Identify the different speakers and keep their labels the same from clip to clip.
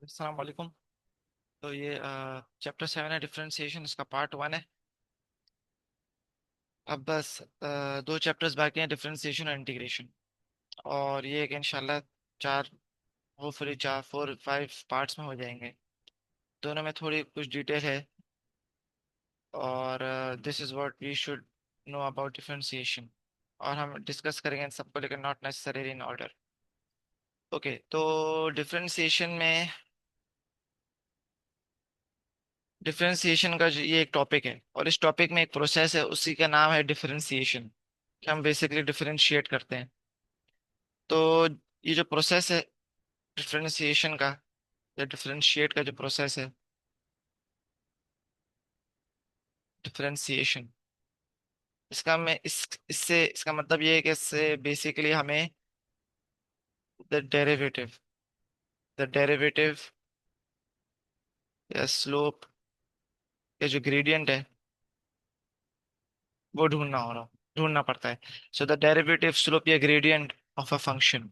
Speaker 1: अस्सलाम वालेकुम। तो ये चैप्टर 7 है, डिफरेंशिएशन, इसका पार्ट 1 है। अब बस दो चैप्टर्स बाकी हैं, डिफरेंशिएशन और इंटीग्रेशन। और ये एक इंशाल्लाह चार, होपफुली 4 4 5 पार्ट्स में हो जाएंगे। दोनों में थोड़ी कुछ डिटेल है। और this is what we should know about differentiation. और हम डिस्कस करेंगे इन सबको, लेकिन not necessary in order. Okay, तो डिफरेंशिएशन में, डिफरेंशिएशन का ये एक टॉपिक है, और इस टॉपिक में एक प्रोसेस है, उसी का नाम है डिफरेंशिएशन, कि हम बेसिकली डिफरेंशिएट करते हैं। तो ये जो प्रोसेस है डिफरेंशिएशन का, या डिफरेंशिएट का जो प्रोसेस है, डिफरेंशिएशन, इसका मैं इससे इसका मतलब ये है कि इससे बेसिकली हमें द डेरिवेटिव द डेरिवेटिव या स्लोप या जो ग्रेडियंट है वो ढूंढना पड़ता है। सो द डेरिवेटिव, स्लोप या ग्रेडियंट ऑफ अ फंक्शन,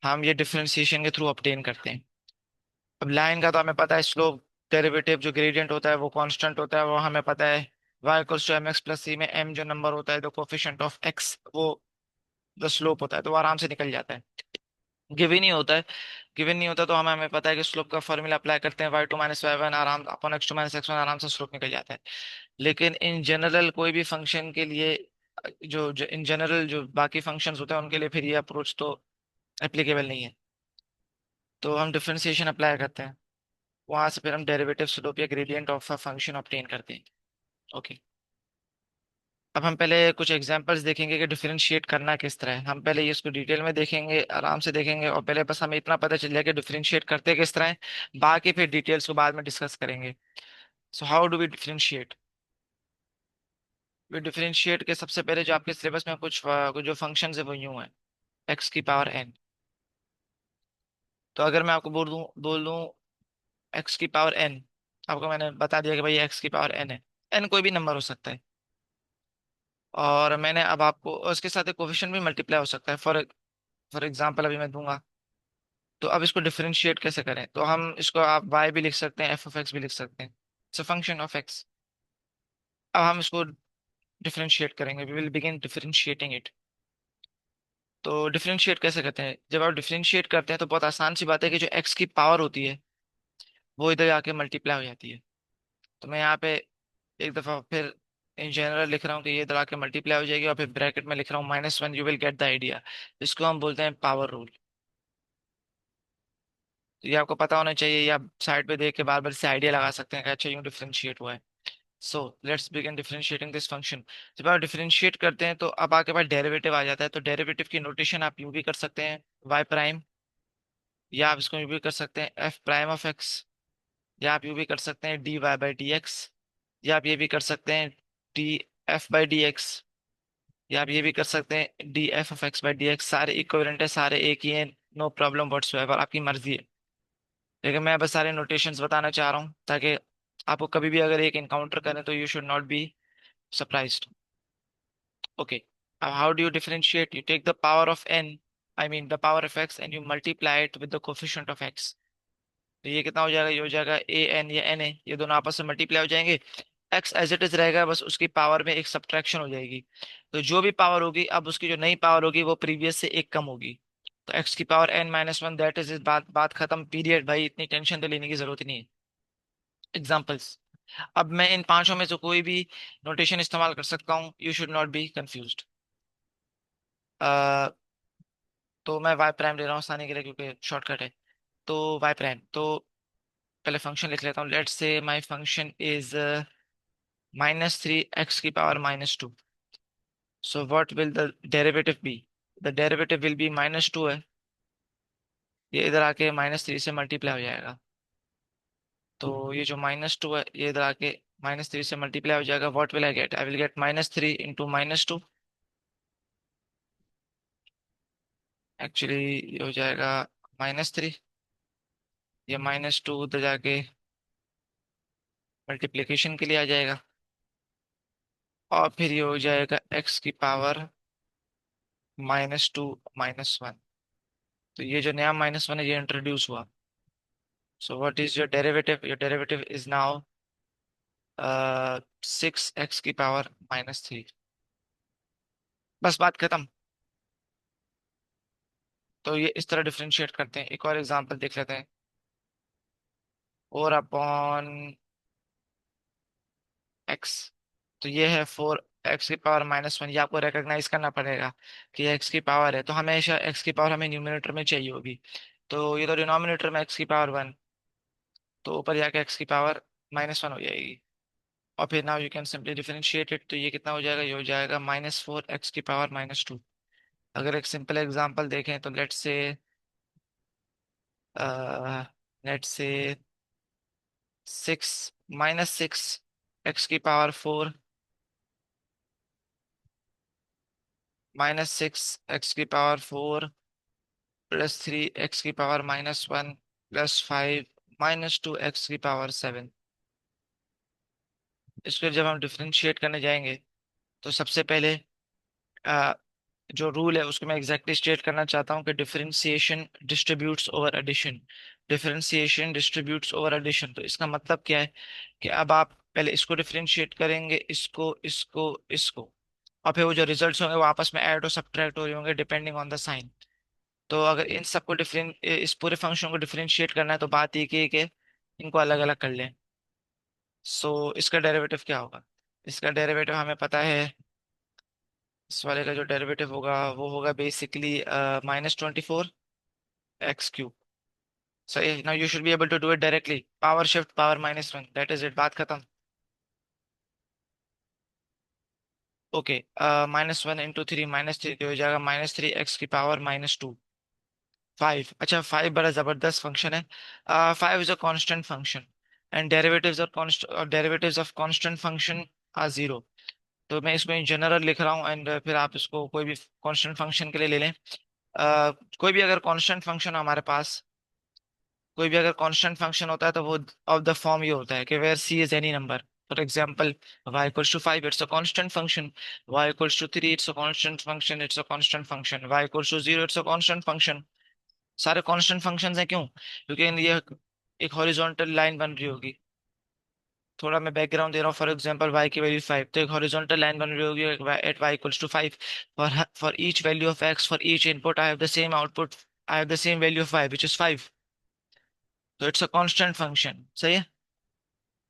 Speaker 1: हम ये डिफरेंशिएशन के थ्रू ऑब्टेन करते हैं। अब लाइन का तो हमें पता है, स्लोप डेरिवेटिव जो ग्रेडियंट होता है वो कांस्टेंट होता है, वो हमें पता है। y equals to M x plus C में m जो नंबर होता है, द कोफिशिएंट ऑफ x, वो द स्लोप होता है, तो वो आराम से निकल जाता है। गिवन ही होता है। गिवन नहीं होता तो हमें पता है कि स्लोप का फॉर्मूला अप्लाई करते हैं, y2 - y1 आराम अपन x2 - x1, आराम से स्लोप निकल जाता है। लेकिन इन जनरल कोई भी फंक्शन के लिए, जो इन जनरल जो बाकी फंक्शंस होते हैं उनके लिए फिर ये अप्रोच तो एप्लीकेबल नहीं है। तो हम डिफरेंशिएशन अप्लाई करते हैं, वहां से फिर हम डेरिवेटिव, स्लोप या gradient of a function obtain करते हैं। ओके। अब हम पहले कुछ एग्जांपल्स देखेंगे कि डिफरेंशिएट करना किस तरह है। हम पहले ये इसको डिटेल में देखेंगे, आराम से देखेंगे, और पहले बस हमें इतना पता चल जाए कि डिफरेंशिएट करते किस तरह है। बाकी फिर डिटेल्स को बाद में डिस्कस करेंगे। So how do we differentiate? We differentiate के सबसे पहले जो आपके सिलेबस में कुछ जो फंक्शंस है वो यूं है, x⁻n। तो अगर मैं आपको बोल दूं x⁻n, आपको मैंने बता दिया कि भाई x⁻n है। n कोई भी नंबर हो सकता है। और मैंने अब आपको उसके साथ एक कोफिशिएंट भी मल्टीप्लाई हो सकता है। फॉर एग्जाम्पल अभी मैं दूंगा। तो अब इसको डिफरेंशिएट कैसे करें? तो हम इसको, आप y भी लिख सकते हैं, f(x) भी लिख सकते हैं। It's a function of x। अब हम इसको डिफरेंशिएट करेंगे, we will begin differentiating it. तो डिफरेंशिएट कैसे करते हैं? जब आप डिफरेंशिएट करते हैं तो बहुत आसान सी बात है कि जो x की पावर होती है वो इधर आके मल्टीप्लाई हो जाती है। तो मैं यहाँ पे एक दफा फिर इन जनरल लिख रहा हूँ कि ये इधर आके मल्टीप्लाई हो जाएगी, और फिर ब्रैकेट में लिख रहा हूँ -1, you will get the idea. इसको हम बोलते हैं पावर रूल। तो ये आपको पता होना चाहिए, या साइड पे देख के बार बार से आइडिया लगा सकते हैं कि अच्छा यूं डिफरेंशिएट हुआ है। So let's begin differentiating this function. जब आप डिफरेंशिएट करते हैं तो अब आपके पास डेरिवेटिव आ जाता है। तो डेरिवेटिव की नोटेशन आप यूं भी कर सकते हैं, वाई प्राइम, या आप इसको यूं भी कर सकते हैं एफ प्राइम ऑफ एक्स, या आप यूं भी कर सकते हैं dy/dx, या आप ये भी कर सकते हैं df/dx, या आप ये भी कर सकते हैं df(x/dx)। सारे इक्विवेलेंट है, सारे एक ही हैं, नो प्रॉब्लम व्हाटसोएवर, आपकी मर्जी है। लेकिन मैं बस सारे नोटेशंस बताना चाह रहा हूँ ताकि आपको कभी भी अगर एक इनकाउंटर करें तो you should not be surprised. Okay. How do you differentiate? You take the power of n, I mean the power of x, and you multiply it with the coefficient of x. तो ये कितना हो जाएगा? ये हो जाएगा a n या n है, ये दोनों आपस में मल्टीप्लाई हो जाएंगे। x एज इट इज रहेगा, बस उसकी पावर में एक सब्ट्रैक्शन हो जाएगी। तो जो भी पावर होगी, अब उसकी जो नई पावर होगी वो प्रीवियस से एक कम होगी। तो x की पावर n-1, दैट इज बात बात खत्म, पीरियड। भाई इतनी टेंशन तो लेने की जरूरत ही नहीं है। एग्जाम्पल्स। अब मैं इन पांचों में से कोई भी नोटेशन इस्तेमाल कर सकता हूँ, you should not be confused. तो मैं वाई प्राइम ले रहा हूँ आसानी के लिए, क्योंकि शॉर्टकट है। तो वाई प्राइम, तो पहले फंक्शन लिख लेता हूँ। Let's say my function is -3 x की power -2। So what will the derivative be? The derivative will be -2 है, ये इधर आके -3 से मल्टीप्लाई हो जाएगा। तो ये जो -2 है ये इधर आके -3 से मल्टीप्लाई हो जाएगा। What will I gate? I will gate -3 into -2। Actually ये हो जाएगा -3, ये -2 उधर जाके मल्टीप्लिकेशन के लिए आ जाएगा, और फिर ये हो जाएगा x की पावर -2 -1। तो ये जो नया -1 है ये इंट्रोड्यूस हुआ। So what is your derivative? Your derivative is now 6x की पावर -3। बस बात खत्म। तो ये इस तरह डिफरेंशिएट करते हैं। एक और एग्जांपल देख लेते हैं। फोर अपॉन एक्स, तो ये है 4x की पावर -1। ये आपको रिकॉग्नाइज करना पड़ेगा कि एक्स की पावर है, तो हमेशा एक्स की पावर हमें न्यूमरेटर में चाहिए होगी। तो ये तो डिनोमिनेटर में x की पावर 1, तो ऊपर जाके x की पावर -1 हो जाएगी। और फिर now you can simply differentiate it, तो ये कितना हो जाएगा? ये हो जाएगा -4x की पावर -2। अगर एक सिंपल एग्जांपल देखें तो लेट्स से 6 -6 x की पावर 4 -6 x की पावर 4 +3 x की पावर -1 +5 -2 x की पावर 7। इसको जब हम डिफरेंशिएट करने जाएंगे तो सबसे पहले अ, जो रूल है उसको मैं एग्जैक्टली स्टेट करना चाहता हूँ कि differentiation distributes over addition. Differentiation distributes over addition, तो इसका मतलब क्या है कि अब आप पहले इसको डिफरेंशिएट करेंगे, इसको और फिर वो जो रिजल्ट्स होंगे वो आपस में ऐड और सब्ट्रैक्ट हो रहे होंगे डिपेंडिंग ऑन द साइन। तो अगर इन सबको इस पूरे फंक्शन को डिफरेंशिएट करना है तो बात ये की है कि इनको अलग अलग कर लें। सो इसका डेरिवेटिव क्या होगा? इसका डेरिवेटिव हमें पता है। इस वाले का जो डेरिवेटिव होगा वो होगा बेसिकली -24 x³ सही। Now you should be able to do it directly, power shift power -1, that is it, बात खत्म। ओके, -1 × 3 -3 हो जाएगा -3 x की पावर -2। 5, अच्छा 5 बड़ा जबरदस्त फंक्शन है। 5 is a constant function and derivatives of constant function are 0। तो मैं इसको इन जनरल लिख रहा हूँ एंड फिर आप इसको कोई भी कांस्टेंट फंक्शन के लिए ले लें। कोई भी अगर कांस्टेंट फंक्शन हमारे पास, कोई भी अगर कांस्टेंट फंक्शन होता है तो वो ऑफ द फॉर्म ये होता है कि where C is any number. For example, y = 5, it's a constant function. y = 3, it's a constant function, it's a constant function. y = 0, it's a constant function. सारे constant functions हैं, क्यों? क्योंकि ये एक हॉरिजॉन्टल लाइन बन रही होगी। थोड़ा मैं बैकग्राउंड दे रहा हूँ। फॉर एग्जांपल y की वैल्यू 5, तो एक हॉरिजॉन्टल लाइन बन रही होगी at y = 5। For each value of x, for each input I have the same output, I have the same value of y which is 5। तो इट्स अ कांस्टेंट फंक्शन, सही है।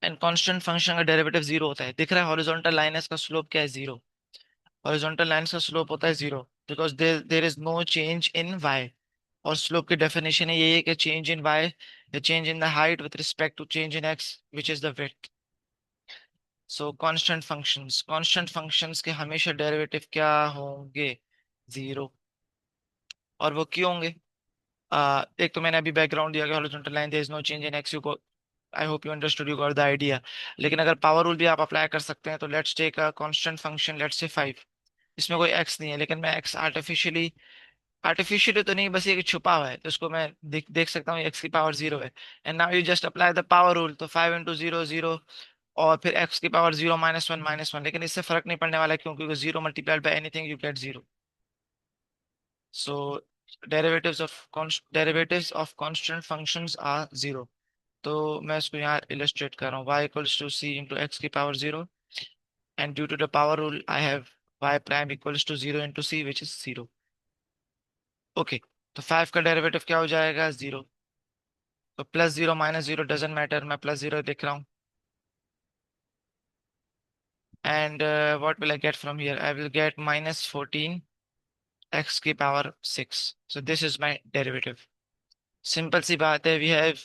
Speaker 1: And constant function का derivative 0 होता है। दिख रहा है horizontal line है, इसका स्लोप क्या है? 0। हॉरिजॉन्टल लाइन का स्लोप होता है 0 because there is no change in y। और स्लोप की डेफिनेशन है ये है कि change in y, the change in the height with respect to change in x which is the width. So constant functions के हमेशा डेरिवेटिव क्या होंगे? 0। और वो क्यों होंगे? एक तो मैंने अभी बैकग्राउंड दिया कि horizontal line there is no change in x, you know I hope you understood, you got the idea. लेकिन अगर पावर रूल भी आप अप्लाई कर सकते हैं तो let's take a constant function, let's say 5। इसमें कोई x नहीं है लेकिन मैं x आर्टिफिशियली, आर्टिफिशियली तो नहीं, बस ये कि छुपा हुआ है, तो उसको मैं देख सकता हूँ x की पावर 0 है। And now you just apply the power rule, तो 5 × 0 0, और फिर x की पावर 0 -1 -1। लेकिन इससे फर्क नहीं पड़ने वाला है, क्यों? क्योंकि 0 multiplied by anything you get 0। So derivatives of constant functions are 0। तो मैं इसको यहाँ इलस्ट्रेट कर रहा हूँ, y = c × x की power 0 and due to the power rule I have y'=0 × c which is 0। Okay, तो 5 का डेरिवेटिव क्या हो जाएगा? 0। तो +0 -0 डजेंट मैटर, मैं +0 लिख रहा हूँ। And what will I get from here? I will get -14 x की power 6। So this is my derivative. Simple सी बात है, वी हैव,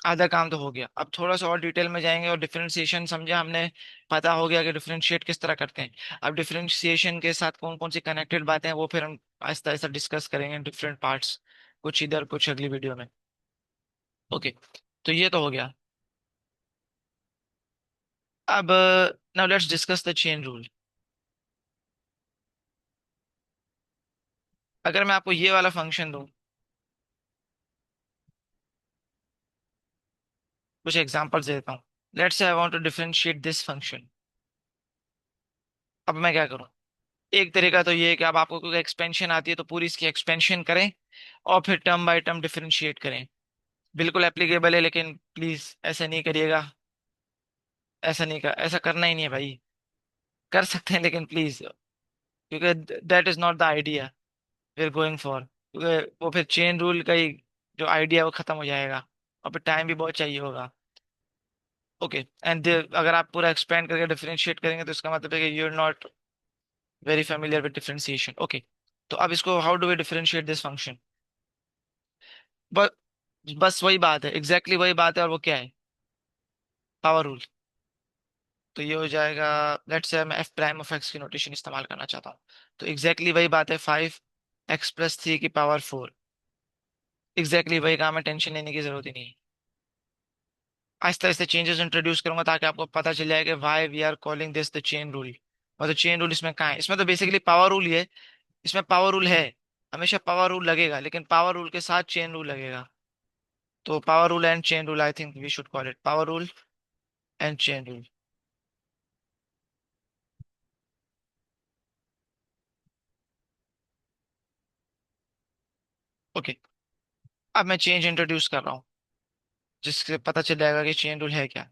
Speaker 1: आधा काम तो हो गया। अब थोड़ा सा और डिटेल में जाएंगे और डिफरेंशिएशन समझे हमने, पता हो गया कि डिफरेंशिएट किस तरह करते हैं। अब डिफरेंशिएशन के साथ कौन कौन सी कनेक्टेड बातें हैं वो फिर हम आहिस्ता आहिस्ता डिस्कस करेंगे, डिफरेंट पार्ट्स, कुछ इधर कुछ अगली वीडियो में। ओके, तो ये तो हो गया। अब now let's discuss the chain rule. अगर मैं आपको ये वाला फंक्शन दूं, कुछ एग्जांपल्स देता हूँ। Let's say I want to differentiate this function. अब मैं क्या करूँ? एक तरीका तो ये है कि अब आपको कोई एक्सपेंशन आती है तो पूरी इसकी एक्सपेंशन करें और फिर टर्म बाय टर्म डिफरेंशिएट करें। बिल्कुल एप्लीकेबल है, लेकिन प्लीज ऐसा नहीं करिएगा। ऐसा नहीं कर, ऐसा करना ही नहीं है भाई। कर सकते हैं लेकिन प्लीज, क्योंकि that is not the idea we are going for, क्योंकि वो फिर चेन रूल का ही जो आइडिया है वो खत्म हो जाएगा, और फिर टाइम भी बहुत चाहिए होगा। ओके, एंड अगर आप पूरा एक्सपेंड करके डिफरेंशिएट करेंगे तो इसका मतलब है कि you are not very familiar with differentiation. Okay, तो अब इसको how do we differentiate this function. बस बस वही बात है, एग्जैक्टली वही बात है, और वो क्या है, पावर रूल। तो ये हो जाएगा, लेट्स से मैं एफ प्राइम ऑफ एक्स की नोटेशन इस्तेमाल करना चाहता हूँ। तो एग्जैक्टली वही बात है, 5x+3 की पावर 4। एग्जैक्टली वही काम है, टेंशन लेने की जरूरत ही नहीं है। आहिस्ता आहिस्ता चेंजेस इंट्रोड्यूस करूंगा ताकि आपको पता चल जाए कि why we are calling this the chain rule. और तो चेन रूल इसमें कहाँ है, इसमें तो बेसिकली पावर रूल ही है। इसमें पावर रूल है, हमेशा पावर रूल लगेगा, लेकिन पावर रूल के साथ चेन रूल लगेगा। तो power rule and chain rule, I think we should call it power rule and chain rule. Okay, अब मैं चेंज इंट्रोड्यूस कर रहा हूँ जिससे पता चल जाएगा कि चेन रूल है क्या।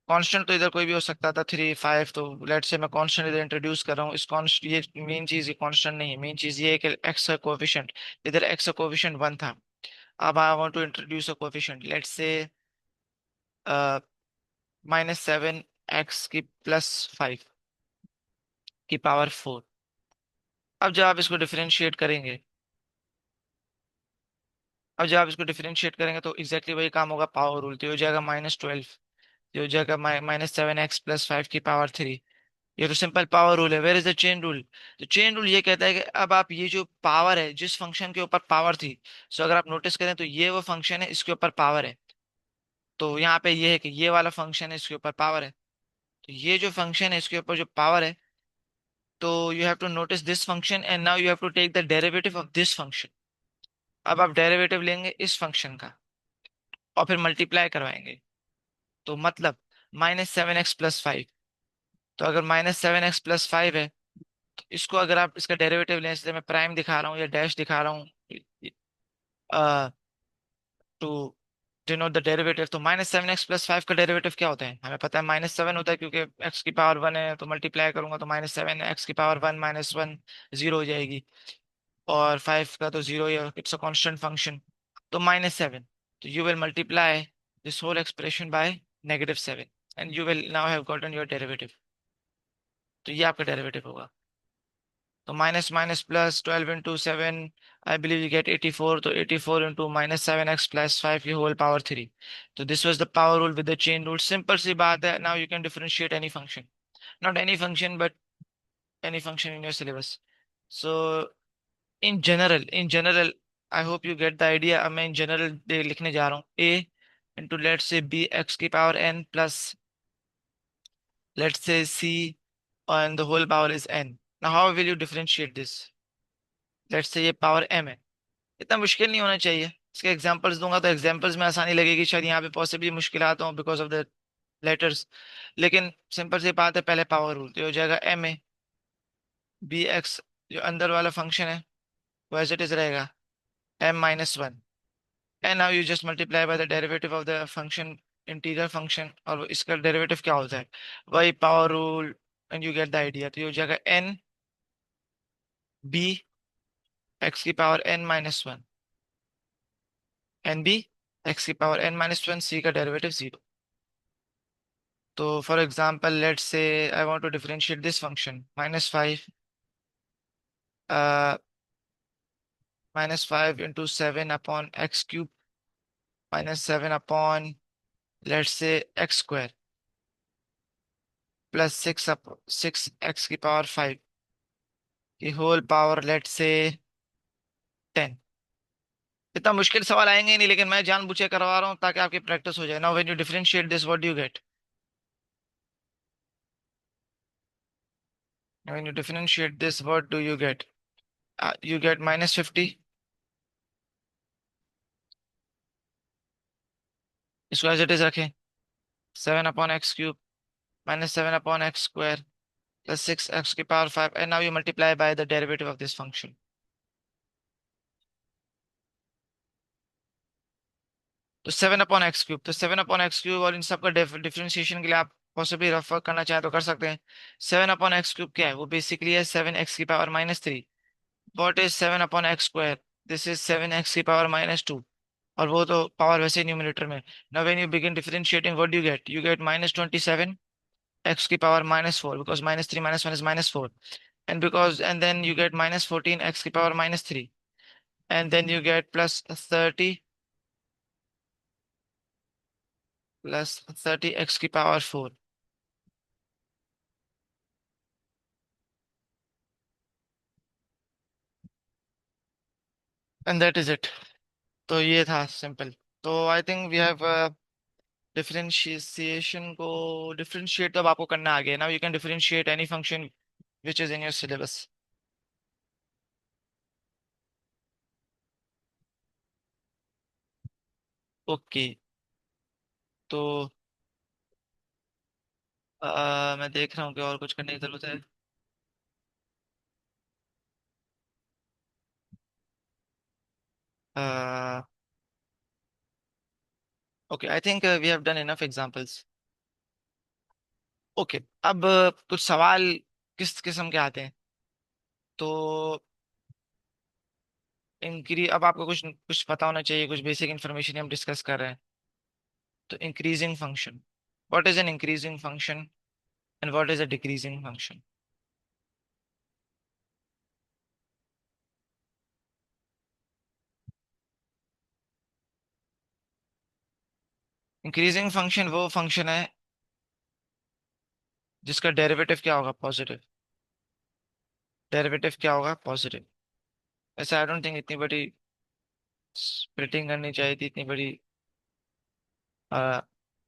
Speaker 1: कांस्टेंट तो इधर कोई भी हो सकता था, 3 5, तो लेट से मैं कांस्टेंट इधर इंट्रोड्यूस कर रहा हूँ। इस कॉन्स्ट ये मेन चीज, ये कांस्टेंट नहीं है, मेन चीज ये है कि एक्स का कोएफिशिएंट, इधर एक्स का कोएफिशिएंट 1 था। अब I want to introduce a coefficient, let's say -7x की +5 की पावर 4। अब जब आप इसको डिफरेंशिएट करेंगे, अब जब आप इसको डिफरेंशिएट करेंगे तो एग्जैक्टली वही काम होगा, पावर रूल। तो ये हो जाएगा -12, ये हो जाएगा -7x+5 की पावर 3। ये तो सिंपल पावर रूल है। Where is the chain rule. तो चेन रूल ये कहता है कि अब आप ये जो पावर है, जिस फंक्शन के ऊपर पावर थी, सो अगर आप नोटिस करें तो ये वो फंक्शन है, इसके ऊपर पावर है। तो यहाँ पे ये है कि ये वाला फंक्शन है, इसके ऊपर पावर है। तो ये जो फंक्शन है इसके ऊपर जो पावर है, तो you have to notice this function and now you have to take the derivative of this function. अब आप डेरिवेटिव लेंगे इस फंक्शन का और फिर मल्टीप्लाई करवाएंगे। तो मतलब -7x+5। तो अगर -7x+5 है, तो इसको अगर आप इसका डेरिवेटिव लें, इसलिए मैं प्राइम दिखा रहा हूँ या डैश दिखा रहा हूँ टू डिनोट द डेरिवेटिव। तो -7x+5 का डेरिवेटिव क्या होता है, हमें पता है -7 होता है, क्योंकि x की पावर 1 है तो मल्टीप्लाई करूंगा तो -7 x की पावर 1 -1 जीरो हो जाएगी। और 5 का तो zero, it's a constant function. तो -7, तो you will multiply this whole expression by -7 and you will now have gotten your derivative. तो ये आपका डेरिवेटिव होगा। तो minus minus plus 12 × 7, I believe you get 84। तो 84 इंटू -7x+5 की होल पावर 3। तो this was the power rule with the chain rule. Simple सी बात है, now you can differentiate any function, not any function but any function in your syllabus. So in general I hope you get the idea. अब मैं in general लिखने जा रहा हूँ, a into let say b x की power n plus let say c and the whole power is n. Now how will you differentiate this? Let say ये power m है, इतना मुश्किल नहीं होना चाहिए। इसके एग्जांपल्स दूंगा तो एग्जांपल्स में आसानी लगेगी, शायद यहाँ पे पॉसिबली मुश्किल आता हूँ बिकॉज ऑफ द लेटर्स। लेकिन सिंपल सी बात है, पहले पावर रूल तो हो जाएगा m है, बी एक्स जो अंदर वाला फंक्शन है वो एज इट इज रहेगा m-1। And now you just multiply by the derivative of the function, integral function, और इसका डेरिवेटिव क्या होता है, वही power rule, and you get the idea. तो ये हो जाएगा n b x की power n-1, n b x की पावर n-1, c का डेरिवेटिव 0। तो for example let's say I want to differentiate this function -5, -5 × 7 upon x³ -7 upon let's say x² plus 6x की power 5 की whole power let's say 10। इतना मुश्किल सवाल आएंगे ही नहीं, लेकिन मैं जानबूझ के करवा रहा हूँ ताकि आपकी प्रैक्टिस हो जाए। Now when you differentiate this what do you get, when you differentiate this what do you get, you get -50। इसको एज इट इज रखें, 7 upon x³ -7 upon x² plus 6x की power 5, and now you multiply by the derivative of this function। तो 7/x cube, तो 7/x cube, और इन सब का differentiation के लिए आप पॉसिबली रफ वर्क करना चाहें तो कर सकते हैं। 7/x क्यूब क्या है? वो बेसिकली है 7x⁻³ what is 7/x²? This is 7x⁻²। और वो तो पावर वैसे ही न्यूमरेटर में। Now when you begin differentiating, what do get? You get -27x⁻⁴, because -3 -1 is -4, and then you get -14x⁻³ and then you get +30 x⁻⁴, and that is it। तो ये था simple. तो I think we have differentiation को differentiate तो अब आपको करना आ गया। Now you can differentiate any function which is in your syllabus. Okay. तो मैं देख रहा हूँ कि और कुछ करने की जरूरत है। Okay, I think we have done enough examples. Okay. अब कुछ सवाल किस किस्म के आते हैं? तो इंक्री अब आपको कुछ कुछ पता होना चाहिए, कुछ बेसिक इन्फॉर्मेशन हम डिस्कस कर रहे हैं। तो increasing function, what is an increasing function and what is a decreasing function? Increasing function वो फंक्शन है जिसका डेरिवेटिव क्या होगा? पॉजिटिव। डेरिवेटिव क्या होगा? पॉजिटिव। ऐसे आई डोंट थिंक इतनी बड़ी स्प्लिटिंग करनी चाहिए थी, इतनी बड़ी। अ,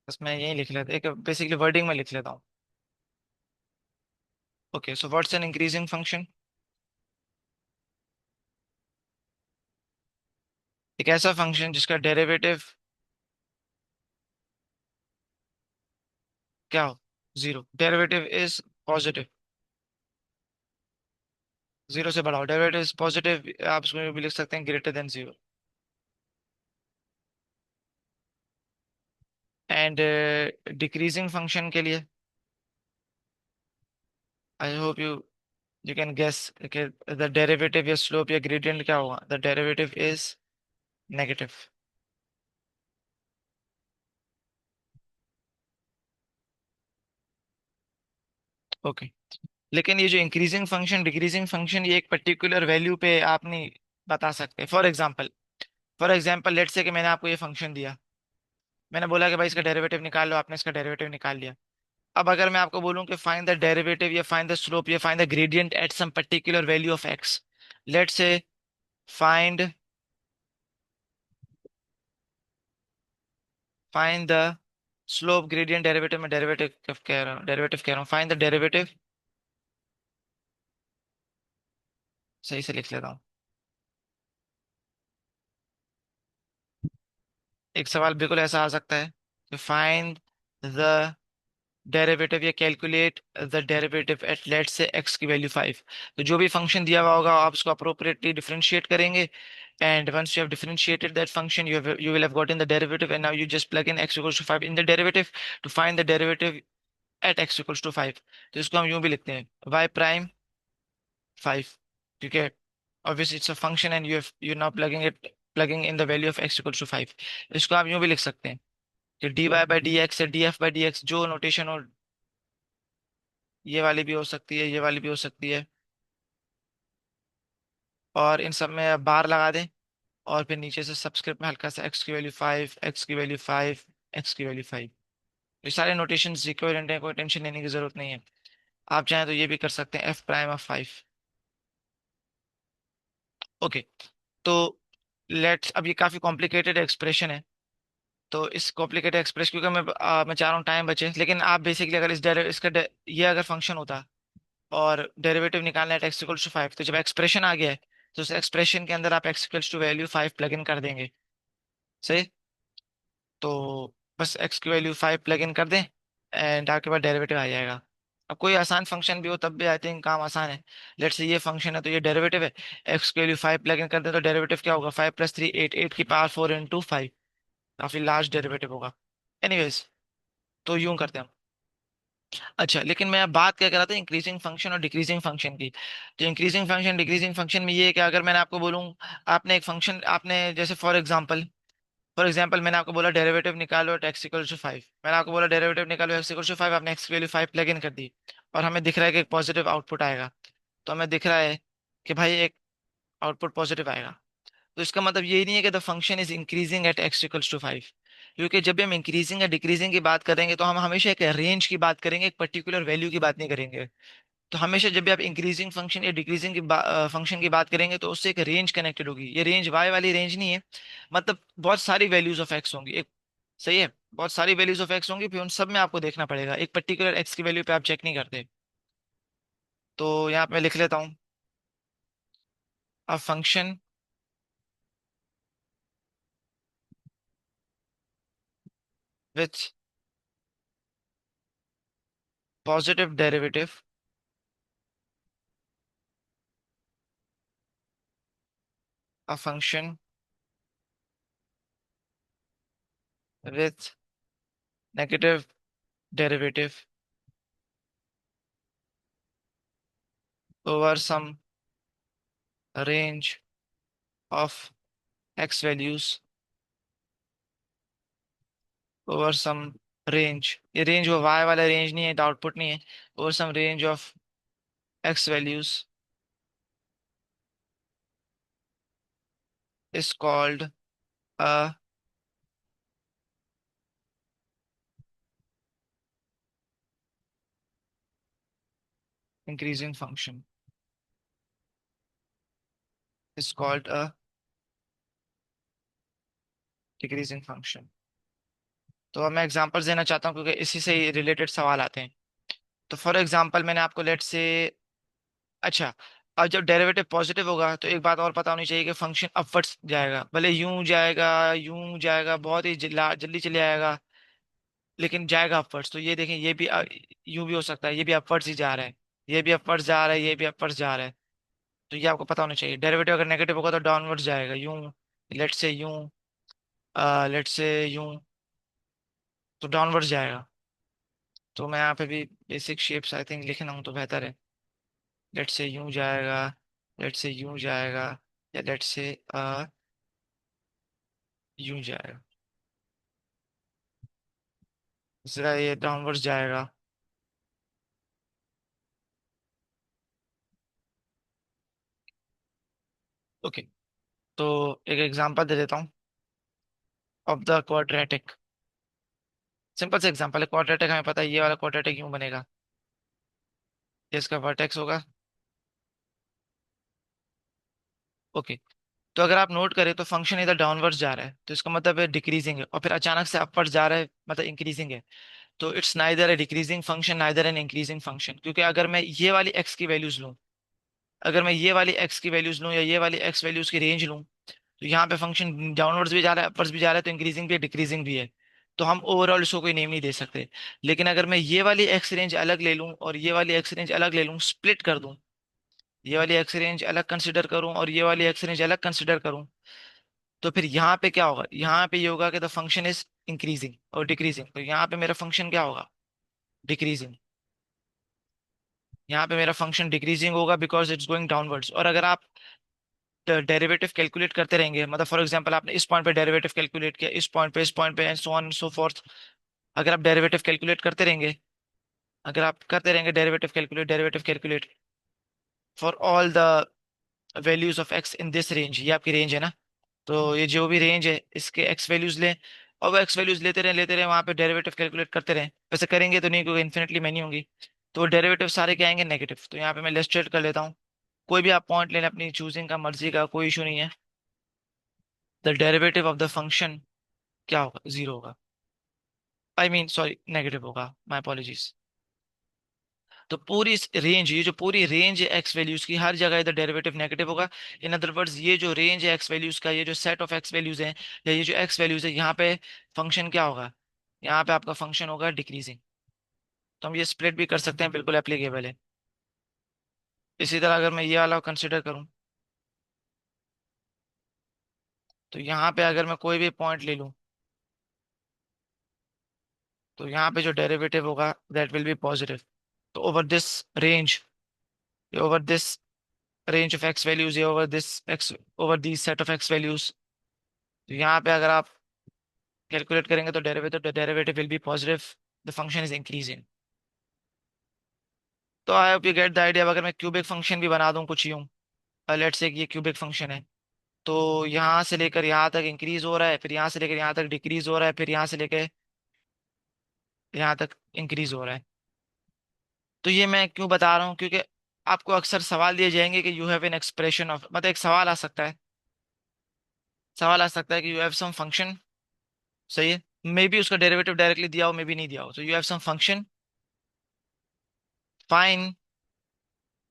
Speaker 1: बस मैं यही लिख लेता, एक बेसिकली वर्डिंग में लिख लेता हूँ। Okay, so what's an increasing function? एक ऐसा फंक्शन जिसका डेरिवेटिव क्या हो? Zero. Derivative is positive. Zero से बड़ा हो, डेरिवेटिव इज पॉजिटिव, आप उसमें भी लिख सकते हैं greater than zero. And decreasing function के लिए I hope you can guess कि द डेरिवेटिव या स्लोप या ग्रेडियंट क्या होगा? The derivative is negative. Okay. लेकिन ये जो इंक्रीजिंग फंक्शन डिक्रीजिंग फंक्शन, ये एक पर्टिकुलर वैल्यू पे आप नहीं बता सकते। फॉर एग्जाम्पल लेट्स से कि मैंने आपको ये फंक्शन दिया, मैंने बोला कि भाई इसका डेरिवेटिव निकाल लो, आपने इसका डेरिवेटिव निकाल लिया। अब अगर मैं आपको बोलूं कि फाइंड द डेरिवेटिव या फाइंड द स्लोप या find the gradient at some particular value of x, let's say find find the slope gradient derivative, में डेरिवेटिव कह रहा हूँ, फाइंड द डेरिवेटिव। सही से लिख लेता हूँ। एक सवाल बिल्कुल ऐसा आ सकता है कि फाइंड द डेरिवेटिव या calculate the derivative eight let's say x की वैल्यू 5। तो जो भी फंक्शन दिया हुआ होगा आप उसको अप्रोप्रिएटली डिफरेंशिएट करेंगे, and once you have differentiated that function, you will have gotten the derivative, and now you just plug in x equals to 5 in the derivative to find the derivative at x equals to 5। तो इसको हम यूं भी लिखते हैं y prime 5, ठीक है? obviously it's a function and you're now plugging in the value of x equals to 5। इसको आप यूं भी लिख सकते हैं कि dy by dx या df by dx, जो नोटेशन हो, ये वाली भी हो सकती है, ये वाली भी हो सकती है, और इन सब में बार लगा दें, और फिर नीचे से सबस्क्रिप्ट में हल्का सा x की वैल्यू 5, x की वैल्यू 5, x की वैल्यू 5। ये सारे नोटेशंस इक्विवेलेंट हैं, कोई टेंशन लेने की जरूरत नहीं है। आप चाहें तो ये भी कर सकते हैं, f'(5)। ओके। तो लेट्स, अब ये काफी कॉम्प्लिकेटेड एक्सप्रेशन है, तो इस कॉम्प्लिकेटेड एक्सप्रेस क्योंकि मैं चाह रहा हूँ टाइम बचे, लेकिन आप बेसिकली अगर ये अगर फंक्शन होता और डेरिवेटिव निकालना है एक्स इक्वल्स टू 5, तो जब एक्सप्रेशन आ गया है तो उस एक्सप्रेशन के अंदर आप x equals to value 5 plug in कर देंगे। सही। तो बस एक्स की वैल्यू 5 प्लग इन कर दें एंड आपके पास डेरिवेटिव आ जाएगा। अब कोई आसान फंक्शन भी हो तब भी आई थिंक काम आसान है। लेट्स से ये फंक्शन है तो ये डेरिवेटिव है, एक्स की वैल्यू 5 प्लग इन कर दें तो डेरिवेटिव क्या होगा? 5 + 3 8, 8 की पावर 4 × 5। काफी लार्ज डेरिवेटिव होगा। एनीवेज, तो यूं करते हैं हम। अच्छा, लेकिन मैं अब बात क्या कर रहा था, इंक्रीजिंग फंक्शन और डिक्रीजिंग फंक्शन की। तो इंक्रीजिंग फंक्शन डिक्रीजिंग फंक्शन में ये है कि अगर मैंने आपको बोलूं, आपने एक फंक्शन, आपने जैसे फॉर एग्जांपल मैंने आपको बोला डेरिवेटिव निकालो एट एक्स इक्वल टू 5। मैंने आपको बोला डेरिवेटिव निकालो एक्स इक्वल टू 5, आपने एक्स की वैल्यू 5 प्लग इन कर दी, और हमें दिख रहा है कि एक पॉजिटिव आउटपुट आएगा। तो हमें दिख रहा है कि भाई एक आउटपुट पॉजिटिव आएगा। तो इसका मतलब ये नहीं है कि the function is increasing at x equals to 5, क्योंकि जब भी हम इंक्रीजिंग या डिक्रीजिंग की बात करेंगे तो हम हमेशा एक रेंज की बात करेंगे, एक पर्टिकुलर वैल्यू की बात नहीं करेंगे। तो हमेशा जब भी आप इंक्रीजिंग फंक्शन या डिक्रीजिंग की फंक्शन की बात करेंगे तो उससे एक रेंज कनेक्टेड होगी। ये रेंज वाई वाली रेंज नहीं है, मतलब बहुत सारी वैल्यूज ऑफ एक्स होंगी एक, सही है, बहुत सारी वैल्यूज ऑफ एक्स होंगी, फिर उन सब में आपको देखना पड़ेगा, एक पर्टिकुलर एक्स की वैल्यू पे आप चेक नहीं करते। तो यहाँ पे मैं लिख लेता हूँ, a function with positive derivative, a function with negative derivative over some range of x values over some range, ये रेंज वो y वाला रेंज नहीं है, तो आउटपुट नहीं है, over some range of x values is called a increasing function, is called a decreasing function। तो अब मैं एग्जांपल्स देना चाहता हूँ क्योंकि इसी से रिलेटेड सवाल आते हैं। तो फॉर एग्जांपल मैंने आपको लेट से, अच्छा, अब जब डेरिवेटिव पॉजिटिव होगा तो एक बात और पता होनी चाहिए कि फंक्शन अपवर्ड्स जाएगा, भले यूं जाएगा, बहुत ही जल्दी चले आएगा, लेकिन जाएगा अपवर्ड्स। तो ये देखें, ये भी यूं भी हो सकता है, ये भी अपवर्ड्स ही जा रहा है, ये भी अपवर्ड्स जा रहा है, ये भी अपवर्ड्स जा रहा है। तो ये आपको पता होना चाहिए, डेरिवेटिव अगर नेगेटिव होगा तो डाउनवर्ड्स जाएगा, यूं, लेट्स से यूं, लेट्स से यूं, तो डाउनवर्ड्स जाएगा। तो मैं यहाँ पे भी बेसिक शेप्स आई थिंक लिखना हूँ तो बेहतर है। लेट्स से यूं जाएगा, लेट्स से यूं जाएगा, या लेट्स से यूं जाएगा, जरा ये डाउनवर्ड्स जाएगा। ओके, तो एक एग्जांपल दे देता हूँ ऑफ द क्वाड्रेटिक। सिंपल से एग्जांपल है, क्वाड्रेटिक हमें पता है ये वाला क्वाड्रेटिक यूं बनेगा, ये इसका वर्टेक्स होगा। ओके, तो अगर आप नोट करें तो फंक्शन इधर डाउनवर्ड्स जा रहा है, तो इसका मतलब है डिक्रीजिंग है, और फिर अचानक से अपवर्ड्स जा रहा है, मतलब इंक्रीजिंग है। तो it's neither A decreasing function neither an increasing function, क्योंकि अगर मैं ये वाली एक्स की वैल्यूज लूँ, अगर मैं ये वाली एक्स की वैल्यूज लूँ या ये वाली एक्स वैल्यूज की रेंज लूँ, तो यहाँ पे फंक्शन डाउनवर्ड्स भी जा रहा है, अपवर्ड्स भी जा रहा है, तो इंक्रीजिंग भी है, डिक्रीजिंग भी है। तो हम ओवरऑल इसको कोई नेम नहीं दे सकते। लेकिन अगर मैं ये वाली एक्स रेंज अलग ले लूँ और ये वाली एक्स रेंज अलग ले लूँ, स्प्लिट कर दूं, ये वाली एक्स रेंज अलग कंसिडर करूं और ये वाली एक्स रेंज अलग कंसिडर करूं, तो फिर यहाँ पे क्या होगा, यहाँ पे ये होगा कि द फंक्शन इज इंक्रीजिंग और डिक्रीजिंग। तो यहाँ पे मेरा फंक्शन क्या होगा, डिक्रीजिंग। यहाँ पे मेरा फंक्शन डिक्रीजिंग होगा बिकॉज इट्स गोइंग डाउनवर्ड्स। और अगर आप डेरिवेटिव कैलकुलेट करते रहेंगे, मतलब फॉर एग्जांपल आपने इस पॉइंट पे डेरिवेटिव कैलकुलेट किया, इस पॉइंट पे, and so on so fourth, अगर आप डेरिवेटिव कैलकुलेट करते रहेंगे, अगर आप करते रहेंगे derivative calculate for all the values of x in this range, ये आपकी रेंज है ना, तो ये जो भी रेंज है इसके एक्स वैल्यूज लें, और वो एक्स वैल्यूज लेते रहे वहां पे डेरिवेटिव कैलकुलेट करते रहें। वैसे करेंगे तो नहीं, क्योंकि इन्फिनिटली मैनी होंगी, तो डेरिवेटिव सारे क्या आएंगे, नेगेटिव। तो यहाँ पे मैं इलस्ट्रेट कर लेता हूँ, कोई भी आप पॉइंट लेने अपनी चूजिंग का, मर्जी का, कोई इशू नहीं है। The derivative of the function क्या होगा, जीरो होगा, आई मीन सॉरी नेगेटिव होगा, माई अपॉलॉजीज। तो पूरी रेंज, ये जो पूरी रेंज है एक्स वैल्यूज की, हर जगह इधर डेरिवेटिव नेगेटिव होगा। इन अदर वर्ड्स, ये जो रेंज है एक्स वैल्यूज का, ये जो सेट ऑफ एक्स वैल्यूज है, या ये जो एक्स वैल्यूज है, यहाँ पे फंक्शन क्या होगा, यहाँ पे आपका फंक्शन होगा डिक्रीजिंग। तो हम ये स्प्लिट भी कर सकते हैं, बिल्कुल एप्लीकेबल है। इसी तरह अगर मैं ये वाला कंसिडर करूँ, तो यहाँ पे अगर मैं कोई भी पॉइंट ले लूँ, तो यहाँ पे जो डेरिवेटिव होगा दैट विल बी पॉजिटिव। तो over this range, over this range of x values, या over this x, over this set of x values, तो यहाँ पे अगर आप कैलकुलेट करेंगे तो derivative will be positive, the function is increasing. तो I hope you get the idea. अगर मैं क्यूबिक फंक्शन भी बना दूं कुछ यूं, लेट्स से कि ये क्यूबिक फंक्शन है, तो यहाँ से लेकर यहाँ तक इंक्रीज हो रहा है, फिर यहाँ से लेकर यहाँ तक डिक्रीज हो रहा है, फिर यहाँ से लेकर यहाँ तक इंक्रीज हो रहा है। तो ये मैं क्यों बता रहा हूँ, क्योंकि आपको अक्सर सवाल दिए जाएंगे कि you have an expression of, मतलब एक सवाल आ सकता है, सवाल आ सकता है कि यू हैव सम फंक्शन, सही है, मे बी उसका डेरिवेटिव डायरेक्टली दिया हो, मे बी नहीं दिया हो, तो you have some function, find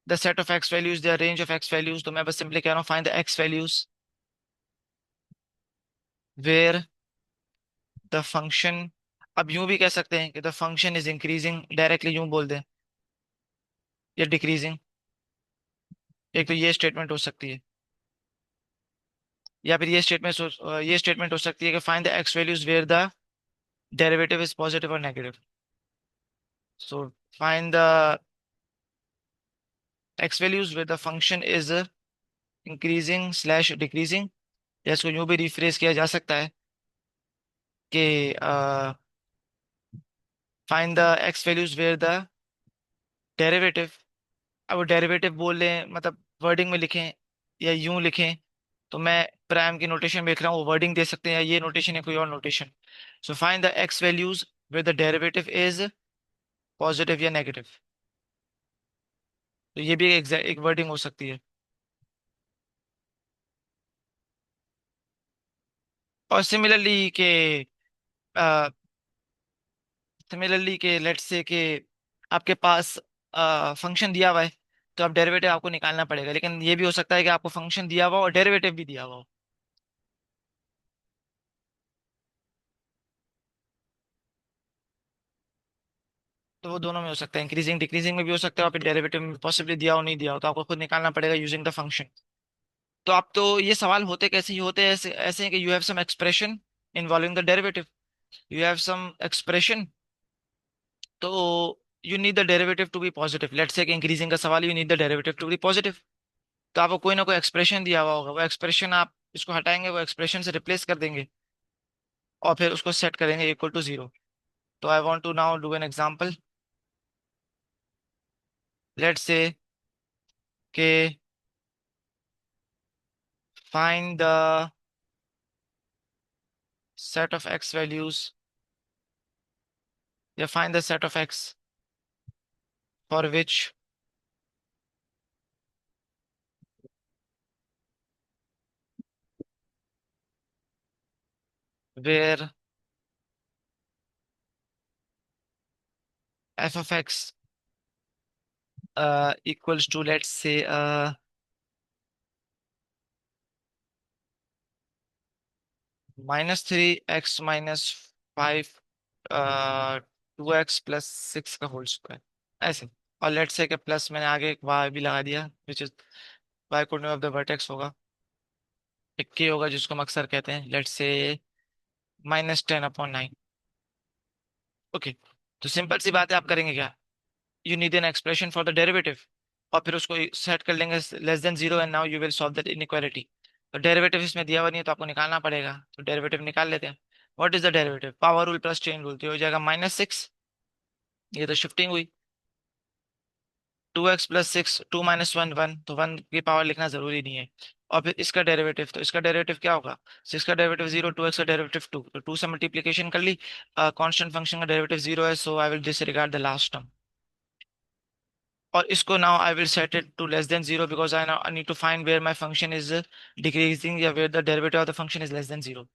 Speaker 1: the set of x values, the range of x values. तो मैं बस सिंपली कह रहा हूँ find the x values where the function, अब यूं भी कह सकते हैं कि the function is increasing, directly यूं बोल दें, या डिक्रीजिंग। एक तो ये स्टेटमेंट हो सकती है, या फिर ये स्टेटमेंट हो सकती है कि find the x values where the derivative is positive और negative. So find the x values where the function is increasing slash decreasing, या इसको यूं भी रिफ्रेस किया जा सकता है कि find the x values where the derivative, अब वो डेरिवेटिव बोल लें, मतलब वर्डिंग में लिखें या यूं लिखें, तो मैं प्राइम की नोटेशन देख रहा हूँ, वो वर्डिंग दे सकते हैं, या ये नोटेशन है कोई और notation. So find the x values where the derivative is positive या नेगेटिव। तो ये भी एक वर्डिंग हो सकती है। और सिमिलरली के लेट्स से कि आपके पास फंक्शन दिया हुआ है, तो आप डेरिवेटिव आपको निकालना पड़ेगा, लेकिन ये भी हो सकता है कि आपको फंक्शन दिया हुआ हो और डेरिवेटिव भी दिया हुआ हो। तो वो दोनों में हो सकता है, इंक्रीजिंग डिक्रीजिंग में भी हो सकता है, और फिर डेरिवेटिव में पॉसिबली दिया हो नहीं दिया हो, तो आपको खुद निकालना पड़ेगा यूजिंग द फंक्शन। तो आप तो ये सवाल होते कैसे ही होते हैं, ऐसे ऐसे हैं कि you have some expression involving the derivative, you have some expression, तो you need the derivative to be positive. Let's say कि इंक्रीजिंग का सवाल, you need the derivative to be positive. तो आपको कोई ना कोई एक्सप्रेशन दिया हुआ होगा, वो एक्सप्रेशन आप इसको हटाएंगे, वो एक्सप्रेशन से रिप्लेस कर देंगे, और फिर उसको सेट करेंगे इक्वल टू जीरो। तो I want to now do an example. Let's say के find the set of x values, या find the set of x for which where f of x equals to, let's say, -3x minus 5, 2x plus 6 का whole square, ऐसे। और let's say कि plus मैंने आगे एक y भी लगा दिया, which is y coordinate of the vertex होगा, एक k होगा जिसको हम अक्सर कहते हैं, लेट्स से -10/9। ओके, तो सिंपल सी बात है, आप करेंगे क्या, you need an expression for the derivative, और फिर उसको सेट कर लेंगे less than zero, and now you will solve that inequality. तो डेरिवेटिव इसमें दिया हुआ नहीं है, तो आपको निकालना पड़ेगा, तो डेरिवेटिव निकाल लेते हैं। What is the derivative, power rule plus chain rule, तो ये हो जाएगा -6, ये तो शिफ्टिंग हुई, 2x+6, 2 - 1 1, तो 1 की पावर लिखना जरूरी नहीं है। और फिर इसका डेरिवेटिव, तो इसका डेरिवेटिव क्या होगा, 6 का डेरिवेटिव 0, 2x का डेरिवेटिव 2, तो 2 से मल्टीप्लीकेशन कर ली, कांस्टेंट फंक्शन का डेरिवेटिव 0 है, so I will disregard the last term. और इसको now I will set it to less than zero, because I need to find where my function is decreasing, या where the derivative of the function is less than zero.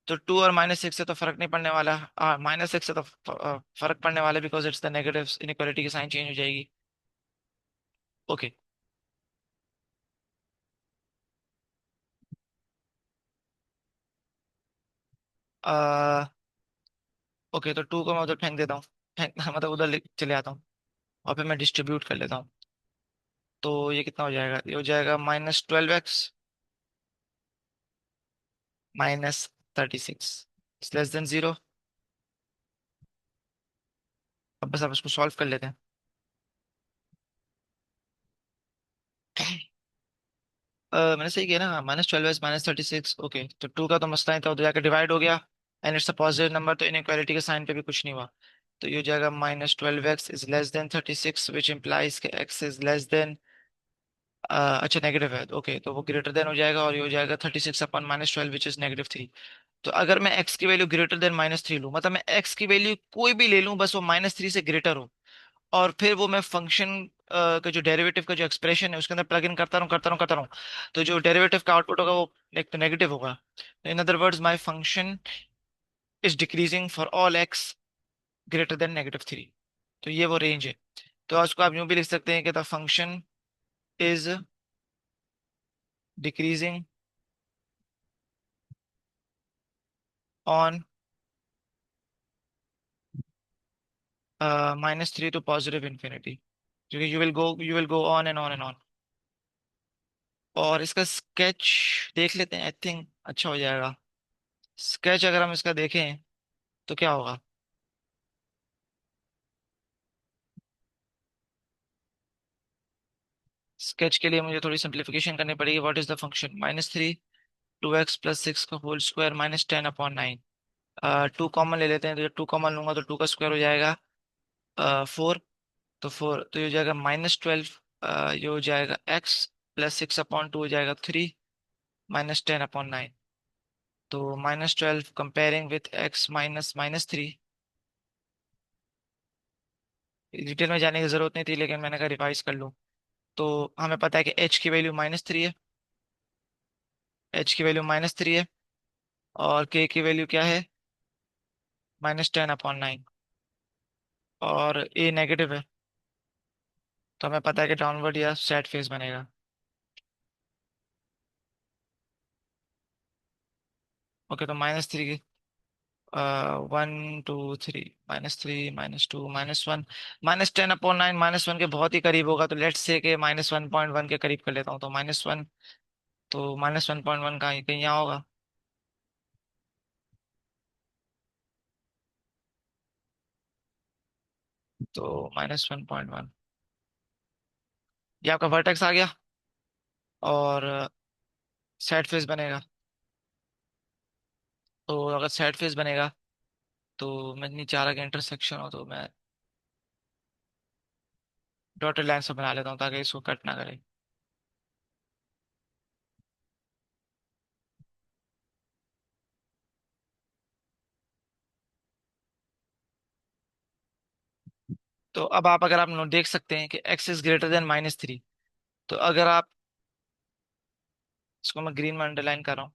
Speaker 1: तो 2 और -6 से तो फर्क नहीं पड़ने वाला, -6 से तो फर्क पड़ने वाला, because it's the negative, inequality की साइन चेंज हो जाएगी। ओके, ओके, तो 2 को मैं उधर फेंक देता हूँ, फेंक मतलब उधर चले आता हूँ, और फिर मैं डिस्ट्रीब्यूट कर लेता हूँ। तो ये कितना हो जाएगा, ये हो जाएगा -12x -36 लेस देन जीरो। अब बस आप इसको सॉल्व कर लेते हैं। मैंने सही किया ना, -12 -36, ओके। तो 2 का तो मसला ही था, उधर जाकर डिवाइड हो गया। And it's a positive number, तो इनइक्वालिटी के साइन पे भी कुछ नहीं हुआ। तो ये हो जाएगा -12x is less then 36, which implies के x इज लेस देन, अच्छा नेगेटिव है, ओके, तो वो ग्रेटर देन हो जाएगा, और ये हो जाएगा 36/-12 विच इज -3। तो अगर मैं x की वैल्यू ग्रेटर देन -3 लूँ, मतलब मैं x की वैल्यू कोई भी ले लूँ, बस वो -3 से ग्रेटर हो, और फिर वो मैं फंक्शन का जो डेरिवेटिव का जो एक्सप्रेशन है उसके अंदर प्लग इन करता रहूं करता रहूं करता रहूं, तो जो डेरिवेटिव का आउटपुट होगा वो एक तो नेगेटिव होगा। इन other words my function is decreasing for all x greater than -3। तो ये वो रेंज है। तो उसको आप यूं भी लिख सकते हैं कि the function is decreasing on -3 to positive infinity, क्योंकि you will go on and on and on. और इसका स्केच देख लेते हैं, आई थिंक अच्छा हो जाएगा। स्केच अगर हम इसका देखें तो क्या होगा। स्केच के लिए मुझे थोड़ी सिंप्लीफिकेशन करनी पड़ेगी। What is the function -3 2x + 6 का होल स्क्वायर -10/9। 2 कॉमन ले लेते हैं, तो जब 2 कॉमन लूंगा तो 2 का स्क्वायर हो जाएगा 4। तो 4 तो ये हो जाएगा -12, ये हो जाएगा x + 6/2 हो जाएगा 3 -10/9। तो -12 comparing with x minus -3। Detail में जाने की जरूरत नहीं थी, लेकिन मैंने कहा रिवाइज कर लूँ। तो हमें पता है कि h की वैल्यू -3 है, h की वैल्यू -3 है, और k की वैल्यू क्या है, -10/9। और ए नेगेटिव है, तो हमें पता है कि डाउनवर्ड या सैड फेस बनेगा। ओके, तो -3, 1 2 3, -3 -2 -1 -10/9, -1 के बहुत ही करीब होगा, तो लेट्स से के -1.1 के करीब कर लेता हूँ, तो -1, तो -1.1 कहीं कहीं यहाँ होगा। तो -1.1, ये आपका वर्टेक्स आ गया, और सैड फेस बनेगा। तो अगर सैड फेस बनेगा, तो मैं नहीं चाह रहा कि इंटरसेक्शन हो, तो मैं डॉटेड लाइन से बना लेता हूँ ताकि इसको कट ना करे। तो अब आप, अगर आप नोट देख सकते हैं कि x इज ग्रेटर देन -3, तो अगर आप, इसको मैं ग्रीन में अंडरलाइन कर रहा हूँ,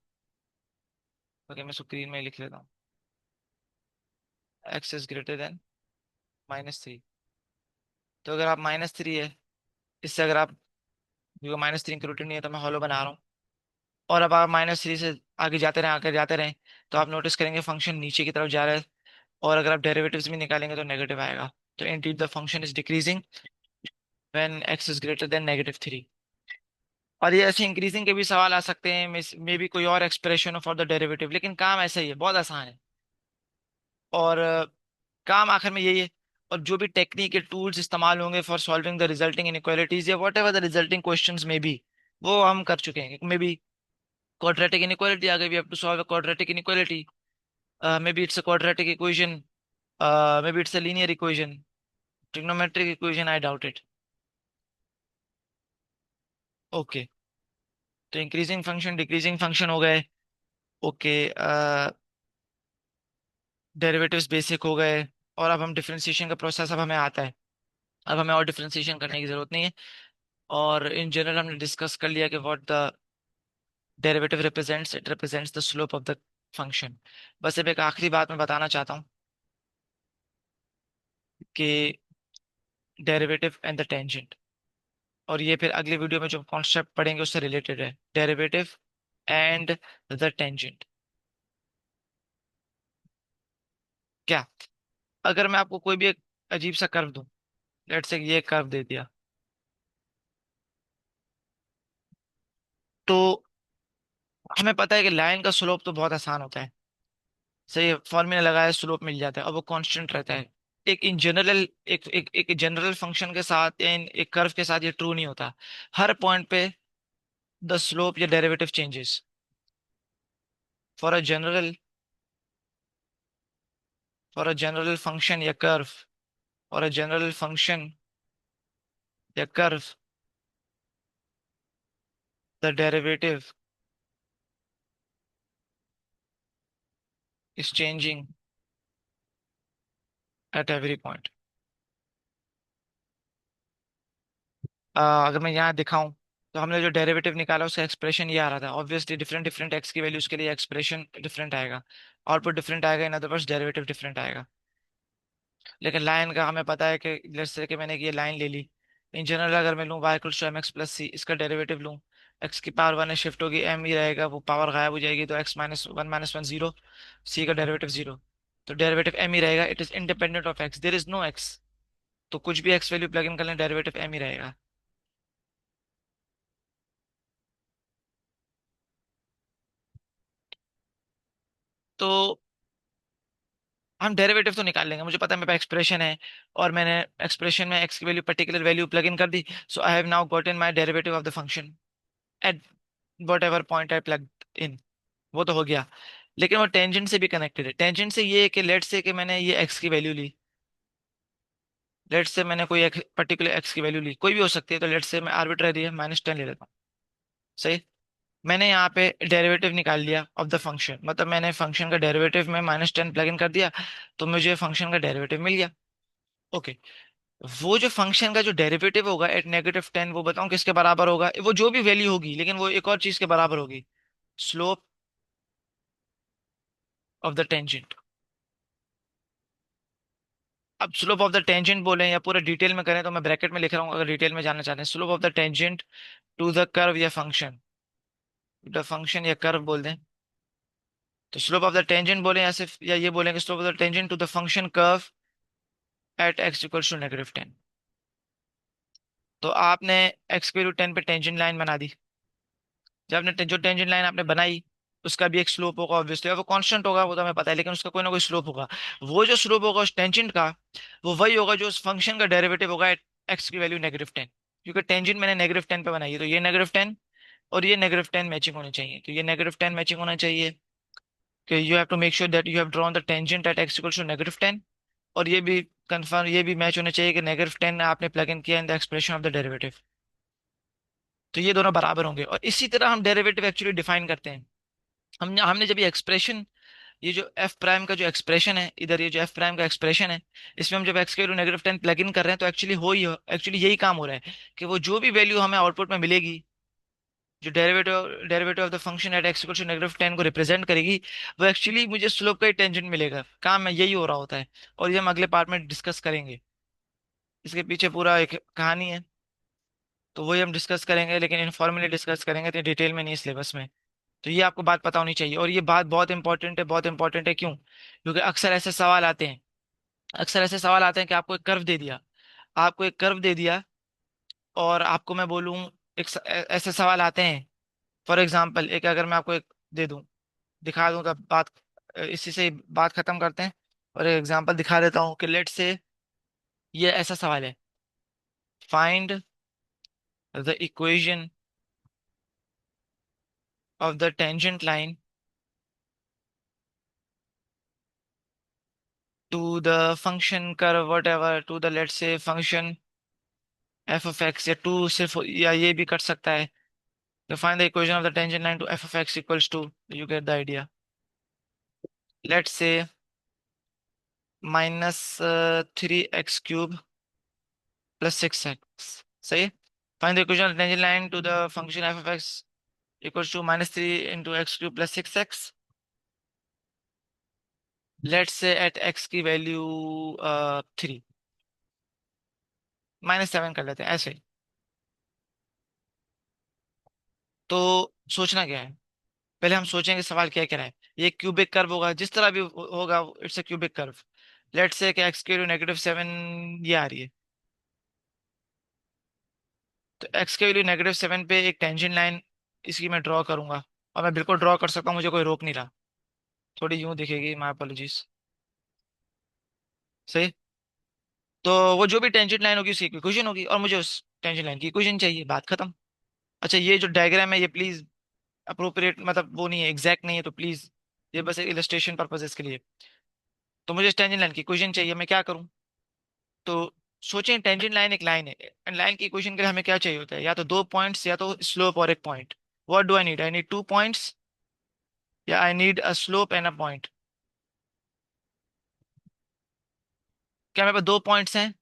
Speaker 1: ओके, मैं इसको ग्रीन में ही लिख लेता हूँ। x इज ग्रेटर देन -3, तो अगर आप -3 है, इससे अगर आप, क्योंकि -3 इंक्लूडेड नहीं है तो मैं हॉलो बना रहा हूँ, और अब आप -3 से आगे जाते रहें, आगे जाते रहें, तो आप नोटिस करेंगे फंक्शन नीचे की तरफ जा रहा है, और अगर आप डेरिवेटिव्स भी निकालेंगे तो नेगेटिव आएगा। तो Indeed the function is decreasing when x is greater than -3। और ये ऐसे इंक्रीजिंग के भी सवाल आ सकते हैं, मे बी कोई और एक्सप्रेशन फॉर द डेरिवेटिव, लेकिन काम ऐसा ही है, बहुत आसान है। और काम आखिर में यही है। और जो भी टेक्निक के टूल्स इस्तेमाल होंगे for solving the resulting inequalities या whatever the resulting questions में भी, वो हम कर चुके हैं। मे बी क्वाड्रेटिक इनइक्वालिटी आ गई, we have to solve a quadratic inequality, maybe it's a quadratic equation, maybe it's a linear equation, trigonometric equation, I doubt it. Okay, तो इंक्रीजिंग फंक्शन डिक्रीजिंग फंक्शन हो गए, okay, derivatives basic हो गए, और अब हम differentiation का process अब हमें आता है। अब हमें और डिफरेंशिएशन करने की जरूरत नहीं है। और इन जनरल हमने डिस्कस कर लिया कि what the derivative represents, it represents the slope of the function. बस अब एक आखिरी बात मैं बताना चाहता हूँ कि डेरिवेटिव एंड द टेंजेंट, और ये फिर अगले वीडियो में जो कॉन्सेप्ट पढ़ेंगे उससे रिलेटेड है, डेरिवेटिव एंड द टेंजेंट। क्या, अगर मैं आपको कोई भी एक अजीब सा कर्व दूं, लेट्स से ये कर्व दे दिया, तो हमें पता है कि लाइन का स्लोप तो बहुत आसान होता है, सही, फॉर्मूला लगाया स्लोप मिल जाता है और वो कांस्टेंट रहता है। एक इन जनरल एक जनरल फंक्शन के साथ या एक कर्व के साथ ये ट्रू नहीं होता। हर पॉइंट पे द स्लोप या derivative changes for a general function या कर्व, और अ जनरल फंक्शन या curve, the derivative is changing at every point. अगर मैं यहाँ दिखाऊं तो हमने जो डेरिवेटिव निकाला उसका एक्सप्रेशन ये आ रहा था। ऑब्वियसली डिफरेंट डिफरेंट एक्स की वैल्यूज के लिए एक्सप्रेशन डिफरेंट आएगा, आउटपुट डिफरेंट आएगा, इन अदर वर्ड्स डेरिवेटिव डिफरेंट आएगा। लेकिन लाइन का हमें पता है कि लेट्स से कि मैंने ये लाइन ले ली। इन जनरल अगर मैं लूँ y equals to M x plus c, इसका डेरिवेटिव लूँ, x की पावर वन शिफ्ट होगी, m ही रहेगा, वो पावर गायब हो जाएगी, तो x minus one zero, c का डेरिवेटिव जीरो। तो डेरिवेटिव m ही रहेगा, it is independent of x, there is no x। तो कुछ भी x वैल्यू प्लग इन कर लें, डेरिवेटिव m ही रहेगा। तो हम डेरिवेटिव तो निकाल लेंगे, मुझे पता है मेरे पास एक्सप्रेशन है, और मैंने एक्सप्रेशन में x की value particular value plug in कर दी। So I have now gotten my derivative of the function at whatever point I plug in. वो तो हो गया। लेकिन वो टेंजेंट से भी कनेक्टेड है। टेंजेंट से ये है कि लेट से कि मैंने ये x की वैल्यू ली, लेट से मैंने कोई एक पर्टिकुलर x की वैल्यू ली, कोई भी हो सकती है, तो लेट से मैं आर्बिट्ररी है -10 ले लेता हूँ। सही। मैंने यहाँ पे डेरिवेटिव निकाल लिया ऑफ द फंक्शन, मतलब मैंने फंक्शन का डेरिवेटिव में -10 प्लग इन कर दिया, तो मुझे फंक्शन का डेरिवेटिव मिल गया। ओके। वो जो फंक्शन का जो डेरिवेटिव होगा एट -10, वो बताऊं किसके बराबर होगा? वो जो भी वैल्यू होगी, लेकिन वो एक और चीज के बराबर होगी, स्लोप ऑफ द टेंजेंट। अब स्लोप ऑफ द टेंजेंट बोले या पूरा डिटेल में करें, तो मैं ब्रैकेट में लिख रहा हूँ, अगर डिटेल में जानना चाहते हैं, slope of the tangent to the curve या फंक्शन, द फंक्शन या कर्व बोल दें। तो स्लोप ऑफ द टेंजेंट बोले या सिर्फ या ये बोलेंगे slope of the tangent to the function curve at x equals to -10। तो आपने x की वैल्यू 10 पे टेंजेंट लाइन बना दी। जब आपने जो टेंजेंट लाइन आपने बनाई, उसका भी एक स्लोप होगा ऑब्वियसली, और वो कांस्टेंट होगा, वो तो हमें पता है, लेकिन उसका कोई ना कोई स्लोप होगा। वो जो स्लोप होगा उस टेंजेंट का, वो वही होगा जो उस फंक्शन का डेरिवेटिव होगा एट x की वैल्यू -10। क्योंकि टेंजेंट मैंने -10 पे बनाई है, तो ये -10 और ये -10 मैचिंग होनी चाहिए। तो ये -10 मैचिंग होना चाहिए कि you have to make sure that you have drawn the tangent at x equals to -10। और ये भी कंफर्म, ये भी मैच होना चाहिए कि -10 आपने प्लग इन किया in the expression of the derivative. तो ये दोनों बराबर होंगे, और इसी तरह हम डेरिवेटिव एक्चुअली डिफाइन करते हैं। हमने हमने जब ये एक्सप्रेशन, ये जो एफ प्राइम का जो एक्सप्रेशन है, इधर ये जो एफ प्राइम का एक्सप्रेशन है, इसमें हम जब एक्स के -10 प्लग इन कर रहे हैं, तो एक्चुअली यही काम हो रहा है कि वो जो भी वैल्यू हमें आउटपुट में मिलेगी, जो derivative derivative of the function at x equal to -10 को रिप्रेजेंट करेगी, वो एक्चुअली मुझे स्लोप का ही टेंजेंट मिलेगा। काम में यही हो रहा होता है, और ये हम अगले पार्ट में डिस्कस करेंगे। इसके पीछे पूरा एक कहानी है, तो वही हम डिस्कस करेंगे, लेकिन इनफॉर्मली डिस्कस करेंगे, तो डिटेल में नहीं सिलेबस में। तो ये आपको बात पता होनी चाहिए, और ये बात बहुत इंपॉर्टेंट है, बहुत इंपॉर्टेंट है। क्यों? क्योंकि अक्सर ऐसे सवाल आते हैं, अक्सर ऐसे सवाल आते हैं कि आपको एक कर्व दे दिया, आपको एक कर्व दे दिया, और आपको मैं बोलूं, ऐसे सवाल आते हैं। फॉर एग्जाम्पल, एक अगर मैं आपको एक दे दूं, दिखा दूं, तब बात इसी से बात खत्म करते हैं। और एक एग्जाम्पल दिखा देता हूँ कि लेट से ये ऐसा सवाल है, find the equation of the tangent line to the function curve whatever, to the let say function f of x, या टू सिर्फ, या ये भी कर सकता है, to find the equation of the tangent line to f of x equals to, you get the idea, let's say -3x³ plus 6x। सही। find the equation of the tangent line to the function f of x equals to -3 into x³ plus 6x, let's say at x की value 3, -7 कर लेते हैं ऐसे। तो सोचना क्या है, पहले हम सोचेंगे सवाल क्या कह रहा है। ये क्यूबिक कर्व होगा, जिस तरह भी होगा, it's a cubic curve. Let's say कि एक्स की वैल्यू -7 ये आ रही है, तो एक्स के वैल्यू -7 पे एक टेंजेंट लाइन इसकी मैं ड्रॉ करूंगा, और मैं बिल्कुल ड्रॉ कर सकता हूँ, मुझे कोई रोक नहीं रहा। थोड़ी यूं दिखेगी, माय अपोलॉजीज। सही। तो वो जो भी टेंजेंट लाइन होगी उसकी इक्वेशन होगी, और मुझे उस टेंजेंट लाइन की इक्वेशन चाहिए, बात खत्म। अच्छा, ये जो डायग्राम है ये प्लीज अप्रोप्रिएट, मतलब वो नहीं है, एग्जैक्ट नहीं है, तो प्लीज ये बस एक इलस्ट्रेशन पर्पजेस के लिए। तो मुझे टेंजेंट लाइन की इक्वेशन चाहिए, मैं क्या करूं? तो सोचें, टेंजेंट लाइन एक लाइन है, एंड लाइन की इक्वेशन के लिए हमें क्या चाहिए होता है? या तो दो पॉइंट्स, या तो स्लोप और एक point. What do I need two points, या I need a slope and a point. क्या मेरे पास दो पॉइंट्स हैं?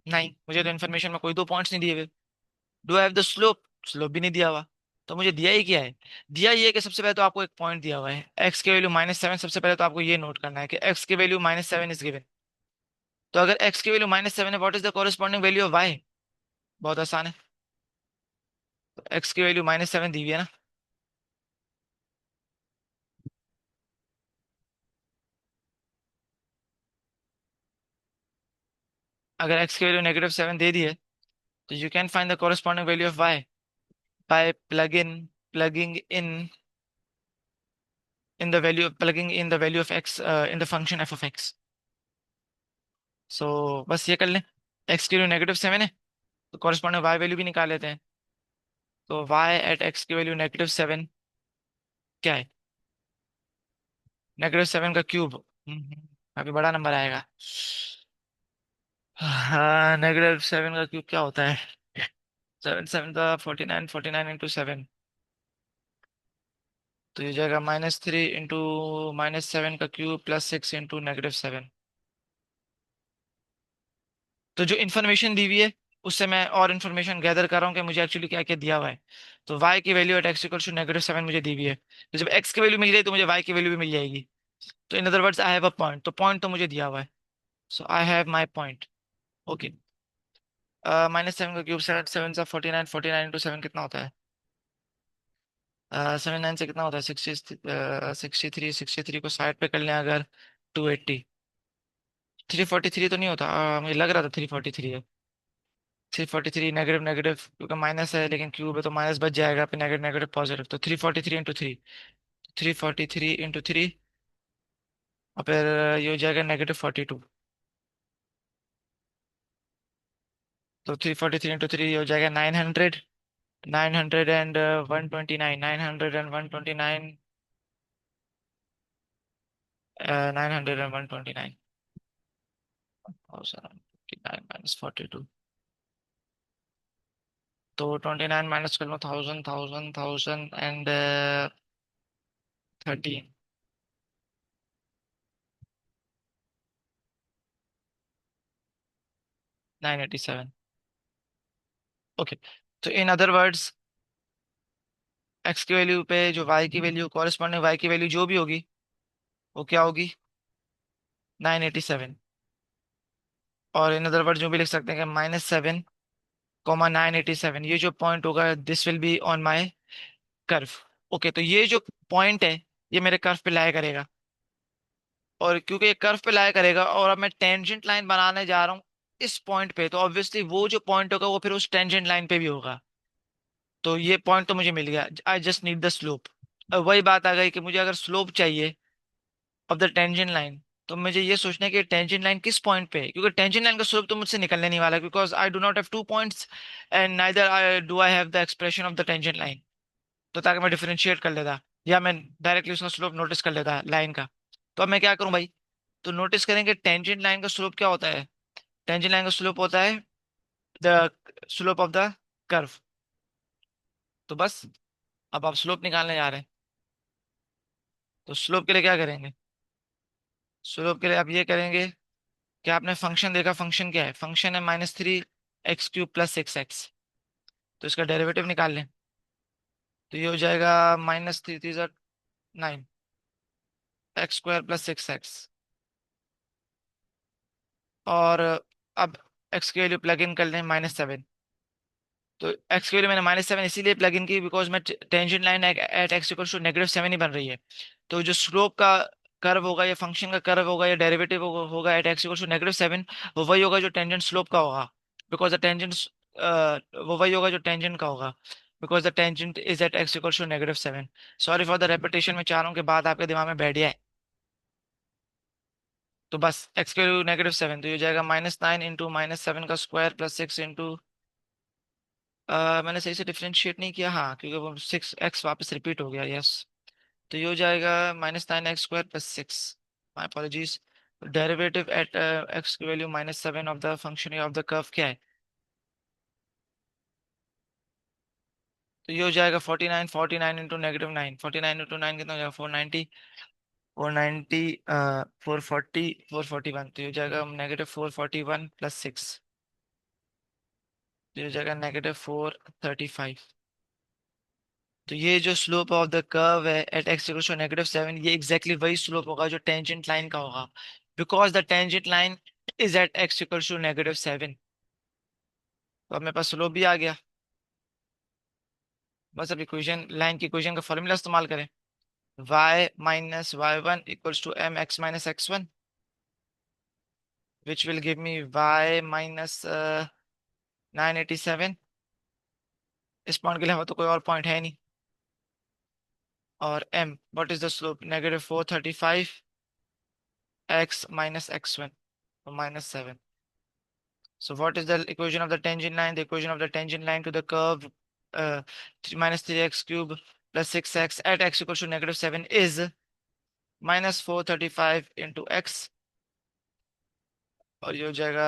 Speaker 1: नहीं, मुझे तो इन्फॉर्मेशन में कोई दो पॉइंट्स नहीं दिए हुए। Do I have the slope? Slope भी नहीं दिया हुआ। तो मुझे दिया ही क्या है? दिया ये है कि सबसे पहले तो आपको एक पॉइंट दिया हुआ है, एक्स की वैल्यू -7। सबसे पहले तो आपको ये नोट करना है कि एक्स की वैल्यू -7 इज गिवन। तो अगर एक्स की वैल्यू -7 है, what is the corresponding value of y? बहुत आसान है। तो एक्स की वैल्यू -7 दी हुई है ना। अगर एक्स की वैल्यू -7 दे दी है, तो you can find the corresponding value of y by plugging in the value of x in the function f of x. So बस ये कर लें। एक्स की वैल्यू -7 है, तो कॉरेस्पॉन्डिंग वाई वैल्यू भी निकाल लेते हैं। तो वाई एट एक्स की वैल्यू -7 क्या है? -7 का क्यूब। काफी बड़ा नंबर आएगा। हाँ, -7 का क्यूब क्या होता है? 7 7 का 49, 49 इंटू 7। तो ये जाएगा -3 इंटू -7 का क्यूब प्लस 6 इंटू -7। तो जो इन्फॉर्मेशन दी हुई है, उससे मैं और इन्फॉर्मेशन गैदर कर रहा हूँ कि मुझे एक्चुअली क्या क्या दिया हुआ है। तो y की value at x equal to -7 मुझे दी हुई है, तो जब x की वैल्यू मिल गई तो मुझे y की वैल्यू भी मिल जाएगी। तो in other words I have a point, तो पॉइंट तो मुझे दिया हुआ है। So I have my point. Okay. -7 का क्यूब, 7 7 49, 49 इंटू 7 कितना होता है? 7 9 से कितना होता है? 63 को साइड पे कर लें अगर, 280। 343 तो नहीं होता? मुझे लग रहा था 343 है। 343 नेगेटिव नेगेटिव, क्योंकि माइनस है लेकिन क्यूब है तो माइनस बच जाएगा, फिर नेगेटिव नेगेटिव पॉजिटिव, तो 343 इंटू 3। 343 इंटू 3, और फिर ये हो जाएगा -42। तो 343 इंटू 3 हो जाएगा 900। 900 एंड 129, 900 एंड 129। 900 एंड 129, 9 - 42। तो 29 माइनस कर लो, 1000 987। ओके। तो इन अदर वर्ड्स, एक्स की वैल्यू पे जो वाई की वैल्यू, कॉरेस्पॉन्डिंग वाई की वैल्यू जो भी होगी, वो क्या होगी? 987। और इन अदर वर्ड जो भी लिख सकते हैं कि -7, 987, ये जो पॉइंट होगा this will be on my curve. Okay, तो ये जो पॉइंट है, ये मेरे कर्व पे लाया करेगा। और क्योंकि ये कर्व पे लाया करेगा और अब मैं टेंजेंट लाइन बनाने जा रहा हूँ इस पॉइंट पे, तो ऑब्वियसली वो जो पॉइंट होगा वो फिर उस टेंजेंट लाइन पे भी होगा। तो ये पॉइंट तो मुझे मिल गया, I just need the slope. अब वही बात आ गई कि मुझे अगर स्लोप चाहिए ऑफ द टेंजेंट लाइन, तो मुझे ये सोचना है कि टेंजेंट लाइन किस पॉइंट पे है, क्योंकि टेंजेंट लाइन का स्लोप तो मुझसे निकलने नहीं वाला, because I do not have two points and neither I do I have the expression of the tangent line. तो ताकि मैं डिफरेंशिएट कर लेता, या मैं डायरेक्टली उसका स्लोप नोटिस कर लेता लाइन का। तो अब मैं क्या करूं भाई? तो नोटिस करेंगे टेंजेंट लाइन का स्लोप क्या होता है। टेंजेंट लाइन का स्लोप होता है the slope of the curve. तो बस, अब आप स्लोप निकालने जा रहे हैं, तो स्लोप के लिए क्या करेंगे? स्लोप के लिए आप ये करेंगे कि आपने फंक्शन देखा, फंक्शन क्या है? फंक्शन है -3 x³ प्लस 6 x। तो इसका डेरिवेटिव निकाल लें। तो ये हो जाएगा -3 3 9, x² प्लस 6 x। और अब x की वैल्यू प्लग इन कर लें, -7। तो x की वैल्यू मैंने -7 इसीलिए प्लग इन की बिकॉज मैं tangent line at x equal to -7 ही बन रही है। तो जो स्लोप का कर्व होगा, या फंक्शन का कर्व होगा, या डेरिवेटिव होगा एट x इक्वल टू -7, वो वही होगा जो टेंजेंट स्लोप का होगा। बिकॉज द टेंजेंट, वो वही होगा जो टेंजेंट का होगा, because the tangent is at x equal to -7। Sorry for the repetition, में चाह रहा हूँ कि बात आपके दिमाग में बैठ जाए। तो बस एक्स की वैल्यू -7, तो ये हो जाएगा -9 इंटू -7 का स्क्वायर प्लस 6 इंटू, मैंने सही से डिफरेंशिएट नहीं किया, हाँ, क्योंकि वो 6x वापस रिपीट हो गया, यस। तो ये हो जाएगा -9x² plus 6, my apologies. Derivative at x की value -7 of the function of the curve क्या है? तो ये हो जाएगा 49, 49 इंटू -9, 49 इंटू 9 कितना हो जाएगा? 490, 490, 440, 441, तो ये हो जाएगा -441 प्लस 6, तो ये हो जाएगा -435। तो ये जो स्लोप ऑफ द कर्व है एट एक्स इक्वल टू -7, ये एग्जैक्टली वही स्लोप होगा जो टेंजेंट लाइन का होगा, because the tangent line is at x equal to -7। तो अब मेरे पास स्लोप भी आ गया। बस अब इक्वेशन, लाइन की इक्वेशन का फॉर्मूला इस्तेमाल करें। y minus y1 equals to m x minus x1, which will give me y minus 987। इस पॉइंट के लिए हमारे तो कोई और पॉइंट है नहीं। और m, what is the slope? -435 x minus x1, -7। So what is the equation of the tangent line? The equation of the tangent line to the curve uh, 3 - 3x cube plus 6x at x equals to -7 is -435 into x, और ये हो जाएगा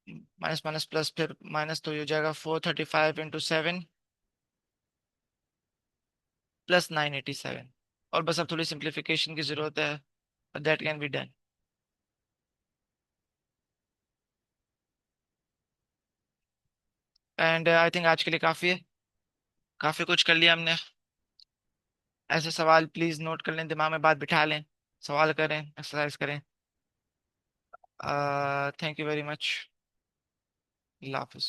Speaker 1: minus minus plus फिर minus, तो ये हो जाएगा 435 into 7 plus 987। और बस अब थोड़ी सिंप्लीफिकेशन की जरूरत है, that can be done. And I think आज के लिए काफ़ी है, काफ़ी कुछ कर लिया हमने। ऐसे सवाल प्लीज़ नोट कर लें, दिमाग में बात बिठा लें, सवाल करें, एक्सरसाइज करें। Thank you very much. अल्लाह हाफिज़।